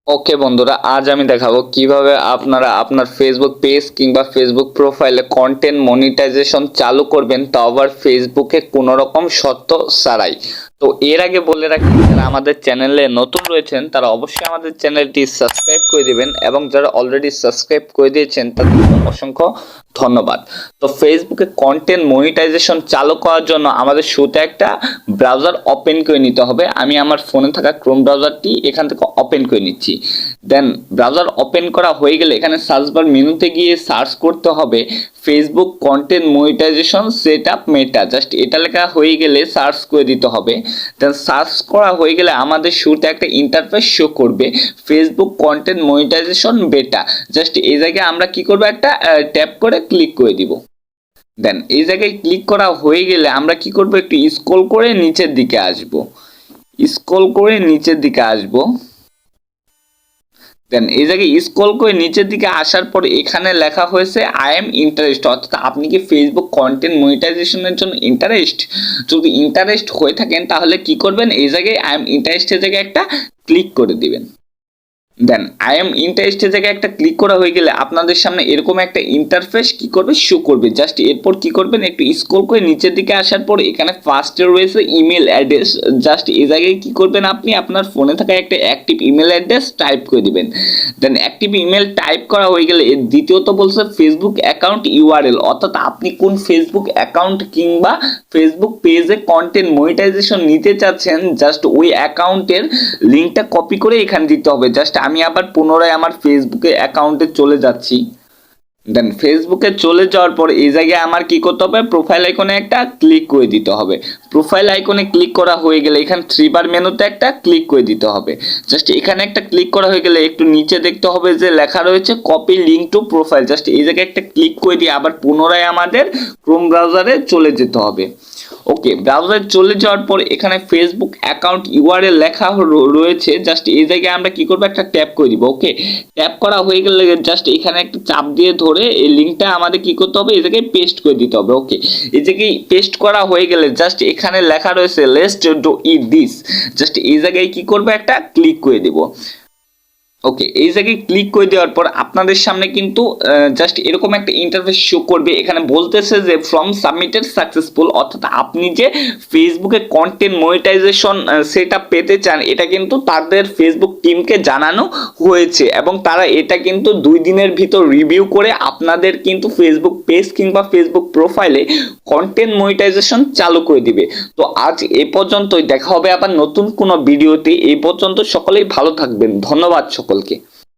ওকে বন্ধুরা, আজ আমি দেখাবো কিভাবে আপনারা আপনার ফেসবুক পেজ কিংবা ফেসবুক প্রোফাইলে কন্টেন্ট মনিটাইজেশন চালু করবেন, তাও আবার ফেসবুকে কোনো রকম শর্ত ছাড়াই। তো এর আগে বলে রাখি, যারা আমাদের চ্যানেলে নতুন রয়েছেন তারা অবশ্যই আমাদের চ্যানেলটি সাবস্ক্রাইব করে দিবেন, এবং যারা অলরেডি সাবস্ক্রাইব করে দিয়েছেন তাদেরকে অসংখ্য ধন্যবাদ। তো ফেসবুকে কন্টেন্ট মনিটাইজেশন চালু করার জন্য আমাদের শুরুতে একটা ব্রাউজার ওপেন করে নিতে হবে। আমি আমার ফোনে থাকা ক্রোম ব্রাউজারটি এখান থেকে ওপেন করে নিচ্ছি। দেন ব্রাউজার ওপেন করা হয়ে গেলে এখানে সার্চ বার মেনুতে গিয়ে সার্চ করতে হবে Facebook content monetisation set up Meta. Just এটা লেখা হয়ে গেলে সার্চ করে দিতে হবে। দেন সার্চ করা হয়ে গেলে আমাদের শুরুতে একটা ইন্টারফেস শো করবে ফেসবুক কন্টেন্ট মনিটাইজেশন বেটা। জাস্ট এই জায়গায় আমরা কি করব, একটা ট্যাপ করে ক্লিক করে দিব। দেন এই জায়গায় ক্লিক করা হয়ে গেলে আমরা কি করব, একটু স্ক্রল করে নিচের দিকে আসব। স্ক্রল করে নিচের দিকে আসব। দেন এই জায়গায় স্ক্রল করে নিচের দিকে আসার পর এখানে লেখা হয়েছে আই এম ইন্টারেস্ট, অর্থাৎ আপনি কি ফেসবুক কন্টেন্ট মনিটাইজেশনের জন্য ইন্টারেস্ট। যদি ইন্টারেস্ট হয়ে থাকেন তাহলে কি করবেন, এই জায়গায় আই এম ইন্টারেস্টের জায়গায় একটা ক্লিক করে দিবেন। দেন আই এম ইন্টারেস্টের জায়গায় একটা ক্লিক করা হয়ে গেলে আপনাদের সামনে এরকম একটা ইন্টারফেস কি করবে, শো করবে। জাস্ট এরপর কি করবেন, একটু স্ক্রল করে নিচের দিকে আসার পর এখানে ফার্স্টে রয়েছে ইমেল অ্যাড্রেস। জাস্ট এই জায়গায় কি করবেন, আপনি আপনার ফোনে থাকা একটা অ্যাক্টিভ ইমেল অ্যাড্রেস টাইপ করে দিবেন। দেন অ্যাক্টিভ ইমেল টাইপ করা হয়ে গেলে এর দ্বিতীয়ত বলছে ফেসবুক অ্যাকাউন্ট ইউআরএল, অর্থাৎ আপনি কোন ফেসবুক অ্যাকাউন্ট কিংবা ফেসবুক পেজে কন্টেন্ট মনিটাইজেশন নিতে চাচ্ছেন, জাস্ট ওই অ্যাকাউন্টের লিঙ্কটা কপি করে এখানে দিতে হবে। জাস্ট আমি আবার পুনরায় আমার ফেসবুকে অ্যাকাউন্টে চলে যাচ্ছি। দেন ফেসবুকে চলে যাওয়ার পর এই জায়গায় আমার কি করতে হবে, প্রোফাইল আইকনে একটা ক্লিক করে দিতে হবে। প্রোফাইল আইকনে ক্লিক করা হয়ে গেলে এখানে থ্রি বার মেনুতে একটা ক্লিক করে দিতে হবে। জাস্ট এখানে একটা ক্লিক করা হয়ে গেলে একটু নিচে দেখতে হবে যে লেখা রয়েছে copy link to profile. Just এই জায়গায় একটা ক্লিক করে দিয়ে আবার পুনরায় আমাদের ক্রোম ব্রাউজারে চলে যেতে হবে। ওকে, ব্রাউজারে চলে যাওয়ার পর এখানে ফেসবুক অ্যাকাউন্ট ইউআরএল লেখা রয়েছে। জাস্ট এই জায়গায় আমরা কি করব, একটা ট্যাপ করে দিব। ওকে, ট্যাপ করা হয়ে গেলে জাস্ট এখানে একটা চাপ দিয়ে ধরে এই লিঙ্কটা আমাদের কি করতে হবে, এই জায়গায় পেস্ট করে দিতে হবে। ওকে, এই জায়গায় পেস্ট করা হয়ে গেলে জাস্ট এখানে লেখা রয়েছে let's do it this. Just এই জায়গায় কি করবে, একটা ক্লিক করে দিব। ওকে, এই জায়গায় ক্লিক করে দেওয়ার পর আপনাদের সামনে কিন্তু জাস্ট এরকম একটা ইন্টারফেস শো করবে। এখানে বলতেছে যে ফ্রম সাবমিটেড সাকসেসফুল, অর্থাৎ আপনি যে ফেসবুকে কন্টেন্ট মনিটাইজেশন সেটা পেতে চান এটা কিন্তু তাদের ফেসবুক টিমকে জানানো হয়েছে, এবং তারা এটা কিন্তু 2 দিনের ভিতর রিভিউ করে আপনাদের কিন্তু ফেসবুক পেজ কিংবা ফেসবুক প্রোফাইলে কন্টেন্ট মনিটাইজেশন চালু করে দিবে। তো আজ এ পর্যন্তই, দেখা হবে আবার নতুন কোনো ভিডিওতে। এই পর্যন্ত সকলেই ভালো থাকবেন, ধন্যবাদ সকলকে।